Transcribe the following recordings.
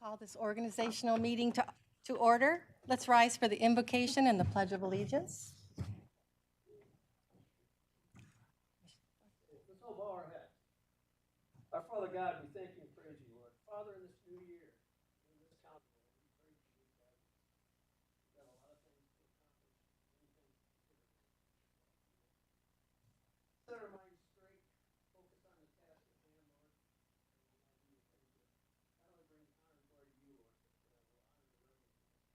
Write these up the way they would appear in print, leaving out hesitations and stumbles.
Call this organizational meeting to order. Let's rise for the invocation and the Pledge of Allegiance. Let's all bow our heads. Our Father God, we thank you and praise you, Lord. Father, in this new year, in this county, Lord, we praise you. We've got a lot of things to accomplish, many things to consider. Set our minds straight, focus on the task at hand, Lord, and we do the things that not only bring honor and glory to you, Lord, but will honor the reverence.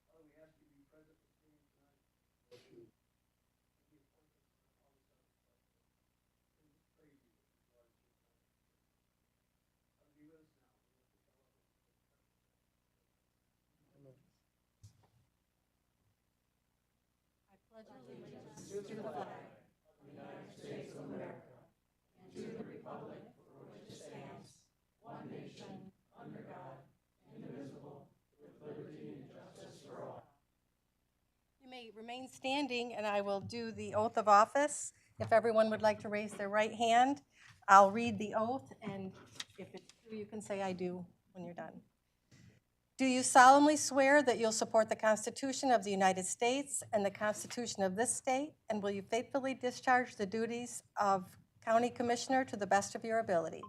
Father, we ask you to be present with me tonight. Lord, you be appointed on all the subjects. We just praise you with regard to your time. Father, be with us now. I pledge allegiance to the flag of the United States of America and to the republic for which it stands, one nation, under God, indivisible, with liberty and justice for all. You may remain standing, and I will do the oath of office. If everyone would like to raise their right hand, I'll read the oath, and if it's true, you can say I do when you're done. Do you solemnly swear that you'll support the Constitution of the United States and the Constitution of this state, and will you faithfully discharge the duties of County Commissioner to the best of your ability?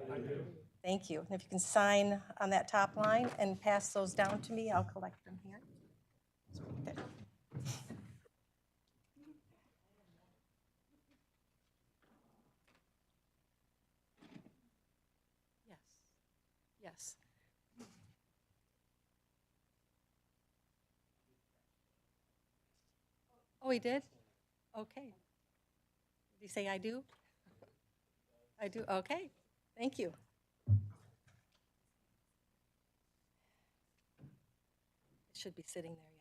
I do. Thank you. And if you can sign on that top line and pass those down to me, I'll collect them here. There. Yes. Yes. Oh, he did? Okay. Did he say I do? I do, okay. Thank you. It should be sitting there, yeah.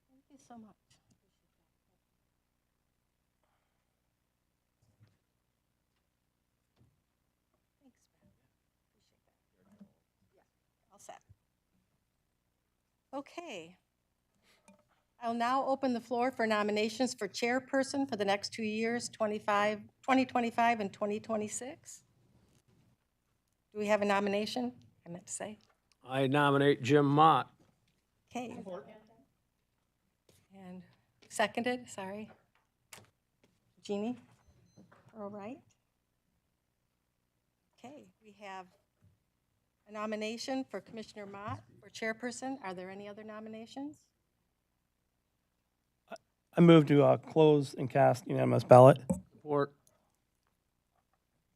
Thank you so much. Thanks, Ben. Appreciate that. Yeah, all set. Okay. I'll now open the floor for nominations for chairperson for the next 2 years, 2025 and 2026. Do we have a nomination? I meant to say. I nominate Jim Mott. Okay. And seconded, sorry. Jeannie? All right. Okay, we have a nomination for Commissioner Mott for chairperson. Are there any other nominations? I move to close and cast unanimous ballot. Support.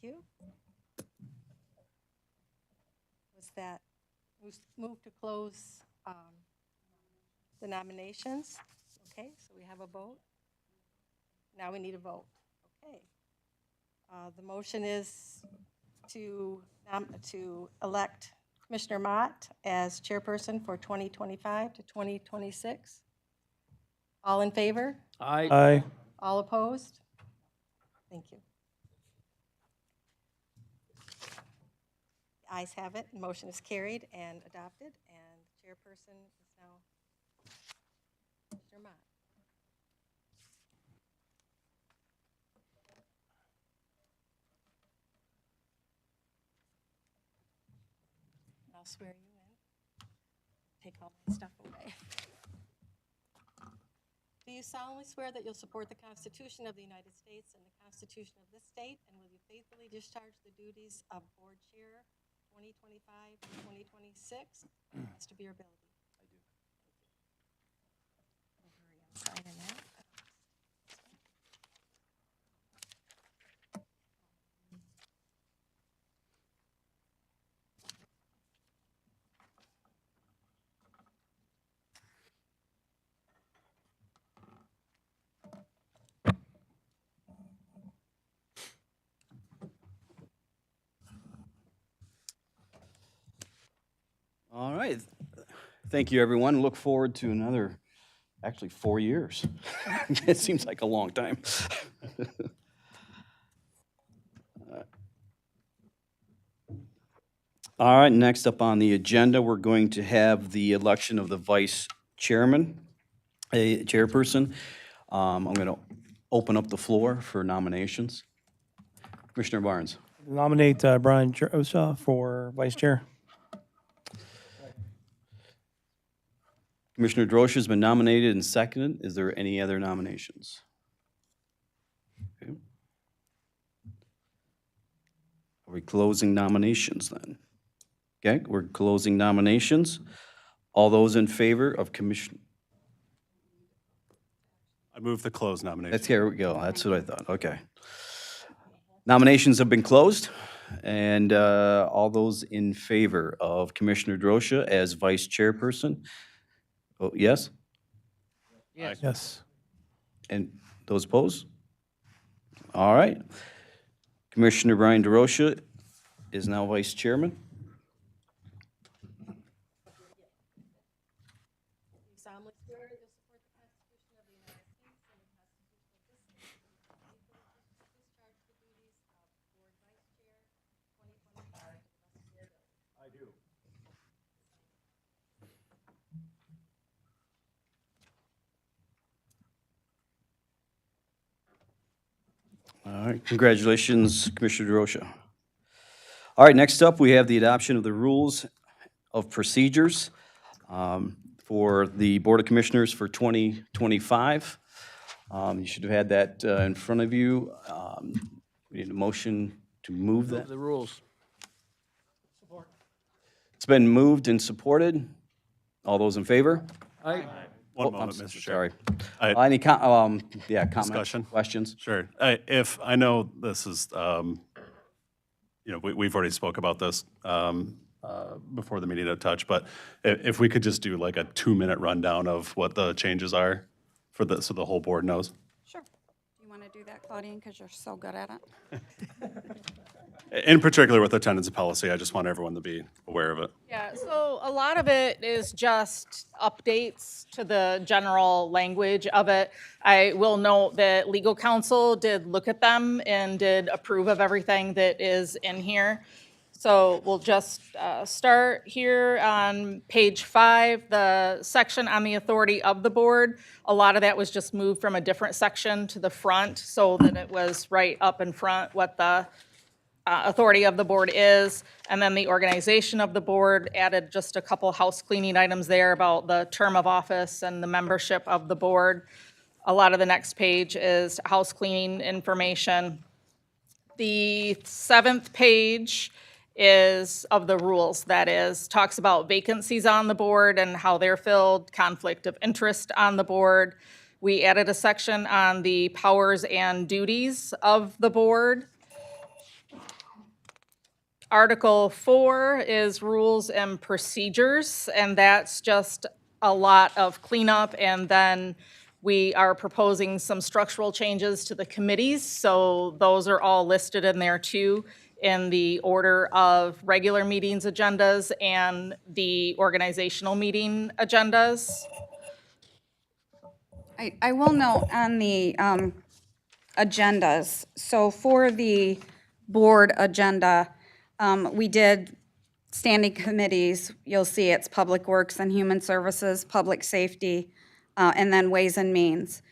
Thank you. Was that move to close the nominations? Okay, so we have a vote. Now we need a vote. Okay. The motion is to elect Commissioner Mott as chairperson for 2025 to 2026. All in favor? Aye. All opposed? Thank you. The ayes have it. The motion is carried and adopted, and chairperson is now Commissioner Mott. I'll swear you in. Take all my stuff away. Do you solemnly swear that you'll support the Constitution of the United States and the Constitution of this state, and will you faithfully discharge the duties of board chair 2025 and 2026 as to be your ability? I do. Thank you. We'll hurry on signing that. All right. Thank you, everyone. Look forward to another, actually, 4 years. It seems like a long time. All right, next up on the agenda, we're going to have the election of the vice chairman, a chairperson. I'm going to open up the floor for nominations. Commissioner Barnes. Nominate Brian Jerosa for vice chair. Commissioner Drosha has been nominated and seconded. Is there any other nominations? Okay. Are we closing nominations then? Okay, we're closing nominations. All those in favor of Commissioner? I move the close nomination. That's, here we go. That's what I thought. Okay. Nominations have been closed, and all those in favor of Commissioner Drosha as vice chairperson? Oh, yes? Yes. And those opposed? All right. Commissioner Brian DeRosa is now vice chairman. solemnly swear to support the Constitution of the United States and the Constitution of this state, and faithfully discharge the duties of board vice chair, 2025, to the best of your ability. I do. All right, congratulations, Commissioner DeRosa. All right, next up, we have the adoption of the rules of procedures for the Board of Commissioners for 2025. You should have had that in front of you. We need a motion to move that. The rules. It's been moved and supported. All those in favor? Aye. One Oh, I'm moment, s- Mr. Chair. Sorry. I- Any comments, Discussion? questions? Sure. If, I know this is, we've already spoke about this before the meeting a touch, but if we could just do like a 2-minute rundown of what the changes are for the, so the whole board knows. Sure. Do you want to do that, Claudine, because you're so good at it? In particular with attendance policy, I just want everyone to be aware of it. Yeah, so a lot of it is just updates to the general language of it. I will note that legal counsel did look at them and did approve of everything that is in here. So we'll just start here on page 5, the section on the authority of the board. A lot of that was just moved from a different section to the front so that it was right up in front what the authority of the board is, and then the organization of the board added just a couple house cleaning items there about the term of office and the membership of the board. A lot of the next page is house cleaning information. The 7th page is of the rules, that is, talks about vacancies on the board and how they're filled, conflict of interest on the board. We added a section on the powers and duties of the board. Article 4 is rules and procedures, and that's just a lot of cleanup. And then we are proposing some structural changes to the committees, so those are all listed in there too, in the order of regular meetings agendas and the organizational meeting agendas. I will note on the agendas, so for the board agenda, we did standing committees. You'll see it's Public Works and Human Services, Public Safety, and then Ways and Means.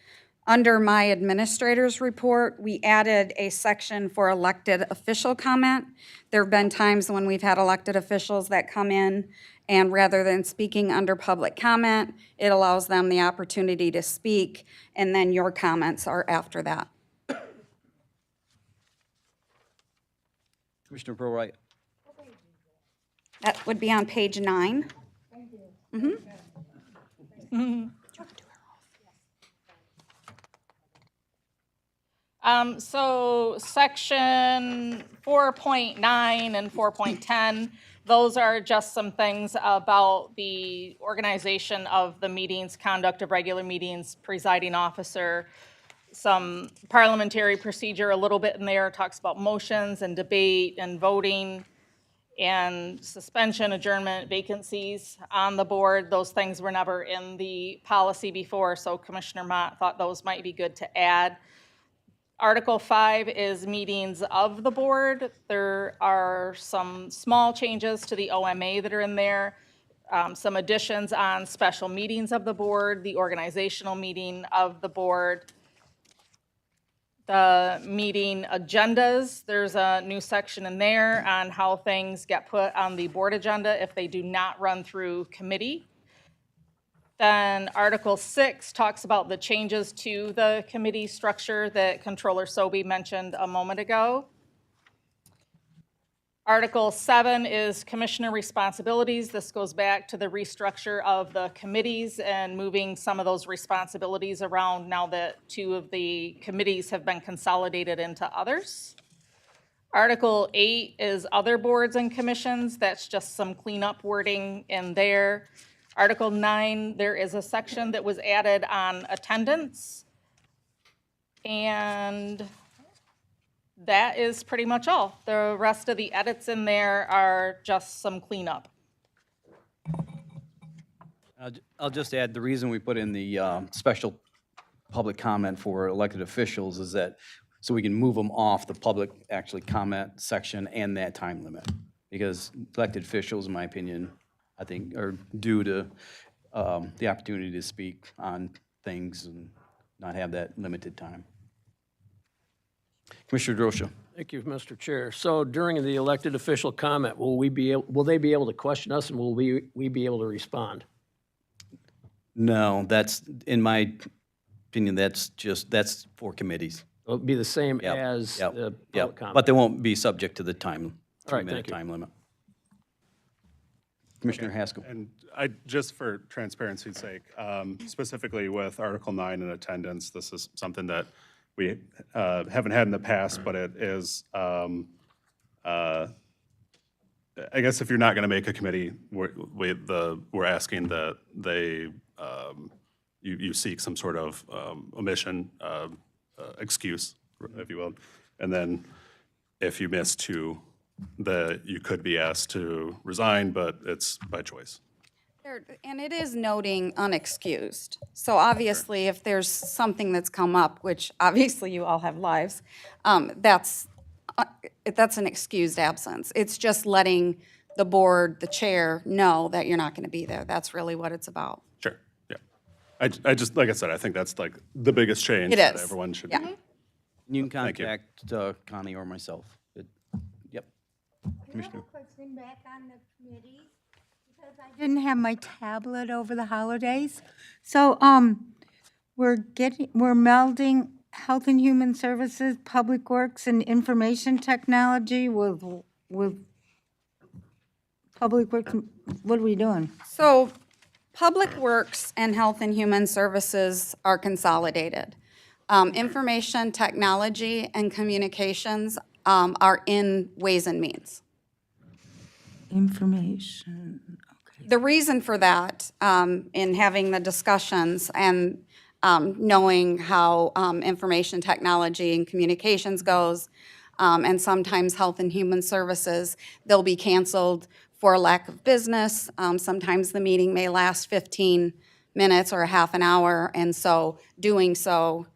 Under my administrator's report, we added a section for elected official comment. There have been times when we've had elected officials that come in, and rather than speaking under public comment, it allows them the opportunity to speak, and then your comments are after that. Commissioner Prowright. That would be on page 9. So section 4.9 and 4.10, those are just some things about the organization of the meetings, conduct of regular meetings, presiding officer, some parliamentary procedure, a little bit in there, talks about motions and debate and voting and suspension, adjournment, vacancies on the board. Those things were never in the policy before, so Commissioner Mott thought those might be good to add. Article 5 is meetings of the board. There are some small changes to the OMA that are in there, some additions on special meetings of the board, the organizational meeting of the board, the meeting agendas. There's a new section in there on how things get put on the board agenda if they do not run through committee. Then Article 6 talks about the changes to the committee structure that Controller Sobey mentioned a moment ago. Article 7 is commissioner responsibilities. This goes back to the restructure of the committees and moving some of those responsibilities around now that 2 of the committees have been consolidated into others. Article 8 is other boards and commissions. That's just some cleanup wording in there. Article 9, there is a section that was added on attendance. And that is pretty much all. The rest of the edits in there are just some cleanup. I'll just add, the reason we put in the special public comment for elected officials is that, so we can move them off the public actually comment section and that time limit. Because elected officials, in my opinion, I think are due to the opportunity to speak on things and not have that limited time. Commissioner Drosha. Thank you, Mr. Chair. So during the elected official comment, will they be able to question us and will we be able to respond? No, that's, in my opinion, that's for committees. It'll be the same Yep, as yep, the public Yep, comment? but they won't be subject to the time, All right, 3-minute thank you. time limit. Commissioner Haskell. And just for transparency's sake, specifically with Article 9 and attendance, this is something that we haven't had in the past, but it is, I guess if you're not going to make a committee, we're asking that you seek some sort of omission, excuse, if you will. And then if you miss 2, that you could be asked to resign, but it's by choice. And it is noting unexcused. So obviously, if there's something that's come up, which obviously you all have lives, that's an excused absence. It's just letting the board, the chair, know that you're not going to be there. That's really what it's about. Sure, yeah. I just, like I said, I think that's like the biggest change It that is. everyone should. Yeah. You can Thank you. contact Connie or myself. Yep. I have Commissioner. a question back on the committees, because I didn't have my tablet over the holidays. So, we're melding Health and Human Services, Public Works, and Information Technology with Public Works. What are we doing? So Public Works and Health and Human Services are consolidated. Information Technology and Communications are in Ways and Means. Information, okay. The reason for that, in having the discussions and knowing how information technology and communications goes, and sometimes Health and Human Services, they'll be canceled for lack of business. Sometimes the meeting may last 15 minutes or a half an hour, and so doing so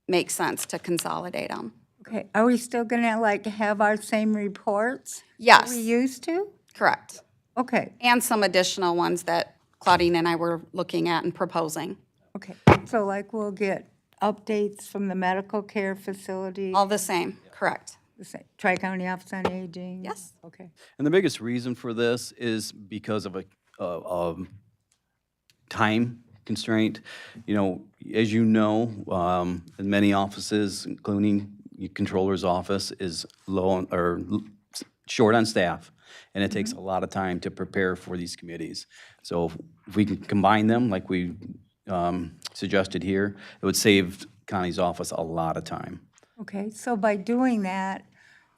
makes sense to consolidate them. Okay, are we still gonna like have our same reports? Yes. We used to? Correct. Okay, And some additional ones that Claudine and I were looking at and proposing. okay. So like we'll get updates from the medical care facility, All the same, correct. the Tri-County Office on Aging? Yes. Okay. And the biggest reason for this is because of a time constraint. You know, as you know, in many offices, including your controller's office, is short on staff, and it takes a lot of time to prepare for these committees. So if we can combine them, like we suggested here, it would save Connie's office a lot of time. Okay, so by doing that,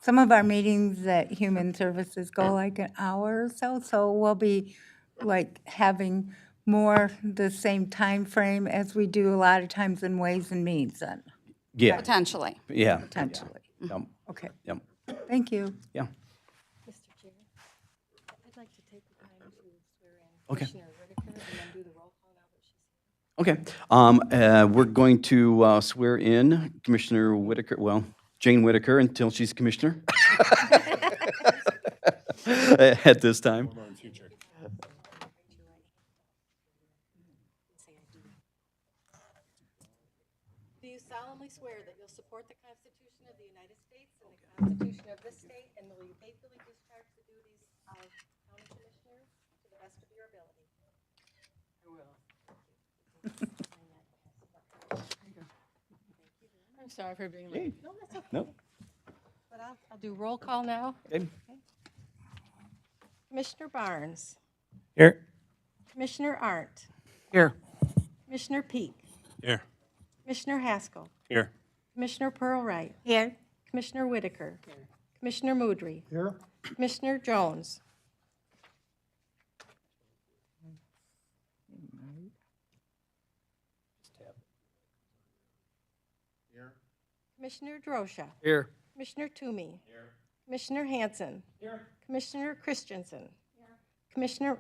some of our meetings at Human Services go like an hour or so, so we'll be like having more the same time frame as we do a lot of times in Ways and Means then, Yeah, Potentially. yeah. potentially. Yep, Okay, yep, thank you. yeah. Mr. Chair, I'd like to take the time to swear in Okay. Commissioner Whitaker and then do the roll call now that she's Okay, we're going to swear in Commissioner Whitaker, well, Jane Whitaker until she's commissioner. At this time. Do you solemnly swear that you'll support the Constitution of the United States and the Constitution of this state, and will you faithfully discharge the duties of county commissioner to the best of your ability? I'm sorry for being late. No, that's okay. No? But I'll do roll call now. Okay. Commissioner Barnes, Here. Commissioner Arndt, Here. Commissioner Peak, Here. Commissioner Haskell, Here. Commissioner Pearl Wright. Here. Commissioner Whitaker. Commissioner Moudry. Here. Commissioner Jones. Commissioner Drosha. Here. Commissioner Toomey. Commissioner Hanson. Commissioner Christensen. Commissioner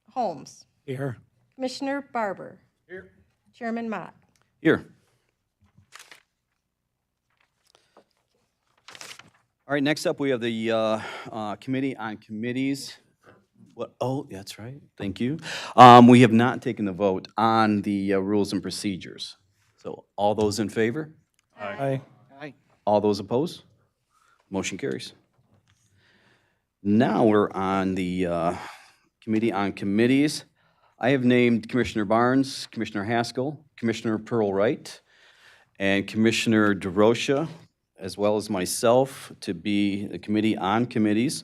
Holmes. Here. Commissioner Barber. Chairman Mott. Here. All right, next up, we have the Committee on Committees. What, oh, that's right, thank you. We have not taken the vote on the rules and procedures. So all those in favor? Aye. All those opposed? Motion carries. Now we're on the Committee on Committees. I have named Commissioner Barnes, Commissioner Haskell, Commissioner Pearl Wright, and Commissioner DeRocha, as well as myself, to be the Committee on Committees.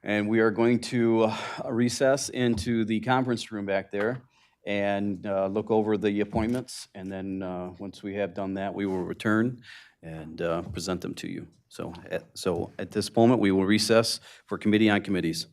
And we are going to recess into the conference room back there and look over the appointments. And then once we have done that, we will return and present them to you. So at this moment, we will recess for Committee on Committees.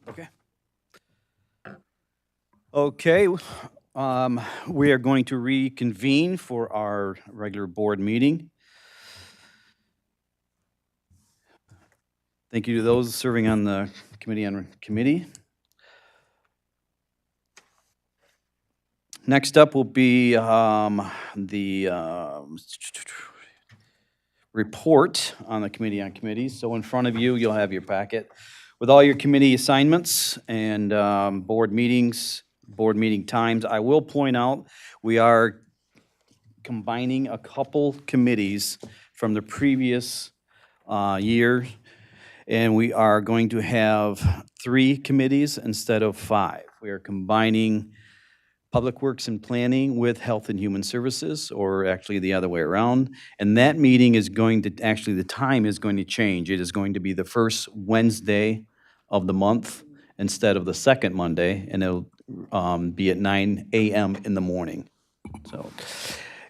Okay. Okay, we are going to reconvene for our regular board meeting. Thank you to those serving on the committee. Next up will be the report on the Committee on Committees. So in front of you, you'll have your packet with all your committee assignments and board meetings, board meeting times. I will point out, we are combining a couple committees from the previous year, and we are going to have 3 committees instead of 5. We are combining Public Works and Planning with Health and Human Services, or actually the other way around. And that meeting is going to, actually, the time is going to change. It is going to be the first Wednesday of the month instead of the second Monday, and it'll be at 9 a.m. in the morning. So,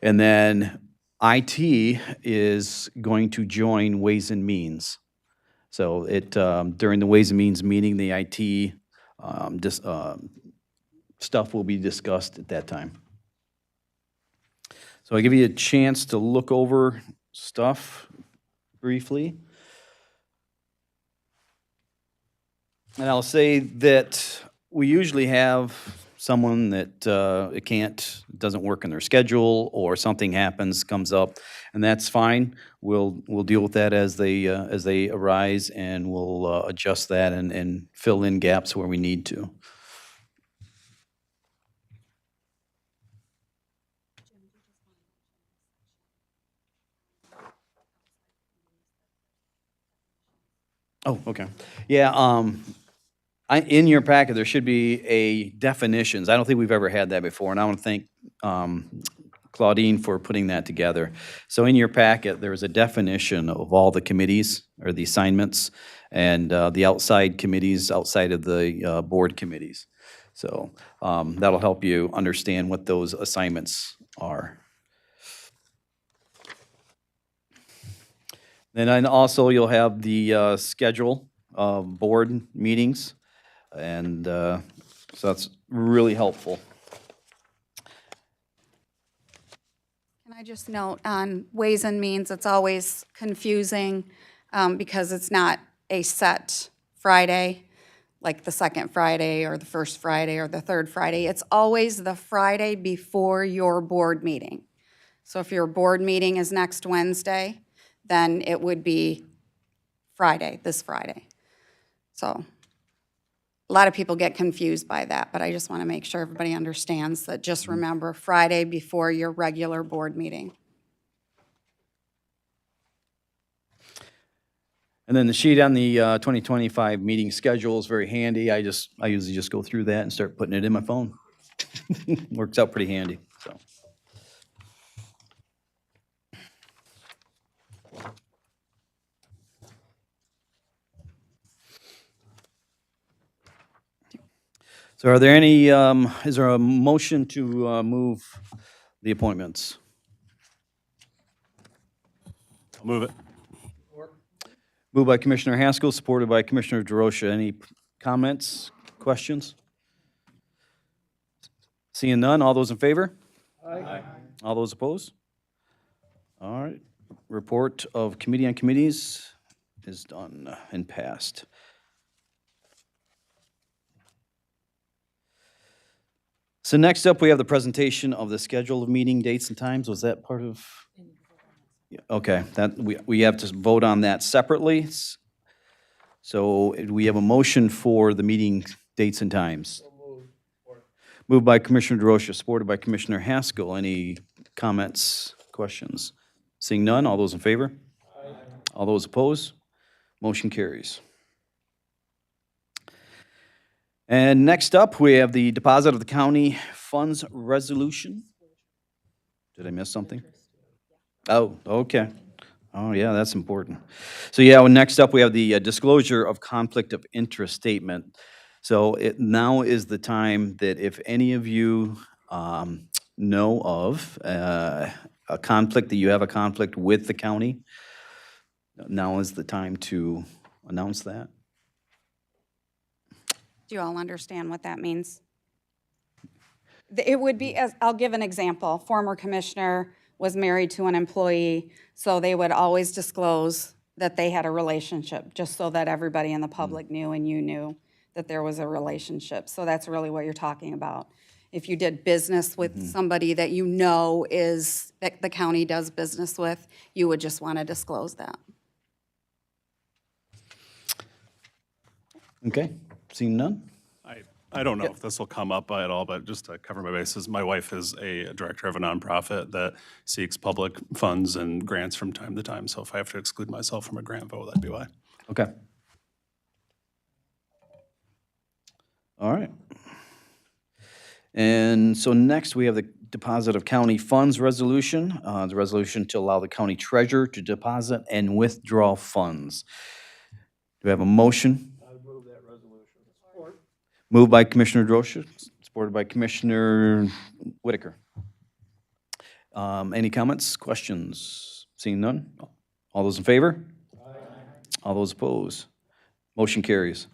and then IT is going to join Ways and Means. So it, during the Ways and Means meeting, the IT stuff will be discussed at that time. So I give you a chance to look over stuff briefly. And I'll say that we usually have someone that doesn't work in their schedule, or something happens, comes up, and that's fine. We'll deal with that as they arise, and we'll adjust that and fill in gaps where we need to. Oh, okay. Yeah, in your packet, there should be a definitions. I don't think we've ever had that before, and I want to thank Claudine for putting that together. So in your packet, there is a definition of all the committees, or the assignments, and the outside committees outside of the board committees. So that'll help you understand what those assignments are. And then also, you'll have the schedule of board meetings, and so that's really helpful. Can I just note on Ways and Means, it's always confusing because it's not a set Friday, like the second Friday or the first Friday or the third Friday. It's always the Friday before your board meeting. So if your board meeting is next Wednesday, then it would be Friday, this Friday. So a lot of people get confused by that, but I just want to make sure everybody understands that just remember Friday before your regular board meeting. And then the sheet on the 2025 meeting schedule is very handy. I usually just go through that and start putting it in my phone. Works out pretty handy, so. So are there any, is there a motion to move the appointments? I'll move it. Moved by Commissioner Haskell, supported by Commissioner DeRosa. Any comments, questions? Seeing none, all those in favor? Aye. All those opposed? All right. Report of Committee on Committees is done and passed. So next up, we have the presentation of the schedule of meeting dates and times. Was that part of? Yeah, okay, that, we have to vote on that separately. So we have a motion for the meeting dates and times. Moved by Commissioner DeRosa, supported by Commissioner Haskell. Any comments, questions? Seeing none, all those in favor? Aye. All those opposed? Motion carries. And next up, we have the deposit of the county funds resolution. Did I miss something? Oh, okay. Oh, yeah, that's important. So, yeah, well, next up, we have the disclosure of conflict of interest statement. So now is the time that if any of you know of a conflict, that you have a conflict with the county, now is the time to announce that. Do you all understand what that means? It would be, as, I'll give an example. Former commissioner was married to an employee, so they would always disclose that they had a relationship, just so that everybody in the public knew and you knew that there was a relationship. So that's really what you're talking about. If you did business with somebody that you know is, that the county does business with, you would just want to disclose that. Okay, seeing none? I don't know if this will come up at all, but just to cover my bases, my wife is a director of a nonprofit that seeks public funds and grants from time to time. So if I have to exclude myself from a grant vote, that'd be why. Okay. All right. And so next, we have the deposit of county funds resolution, the resolution to allow the county treasurer to deposit and withdraw funds. Do we have a motion? Moved by Commissioner Drosha, supported by Commissioner Whitaker. Any comments, questions? Seeing none? All those in favor? All those opposed? Motion carries.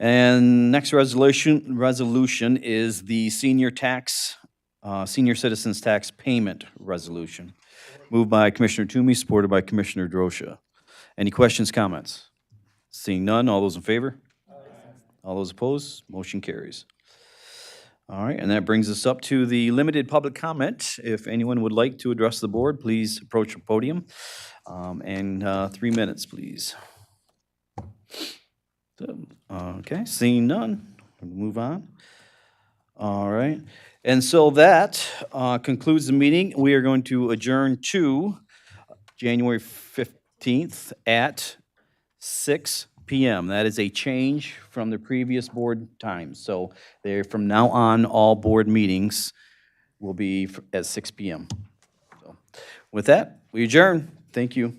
And next resolution is the senior citizens tax payment resolution. Moved by Commissioner Toomey, supported by Commissioner Drosha. Any questions, comments? Seeing none, all those in favor? All those opposed? Motion carries. All right, and that brings us up to the limited public comment. If anyone would like to address the board, please approach the podium. 3 minutes, please. So, okay, seeing none, we'll move on. All right, and so that concludes the meeting. We are going to adjourn to January 15th at 6 p.m. That is a change from the previous board times. So they're, from now on, all board meetings will be at 6 p.m. So with that, we adjourn. Thank you.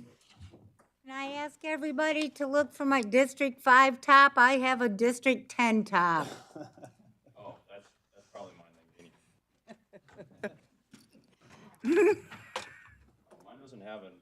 Can I ask everybody to look for my District 5 top? I have a District 10 top. Oh, that's probably mine then, Jeannie. Mine doesn't have an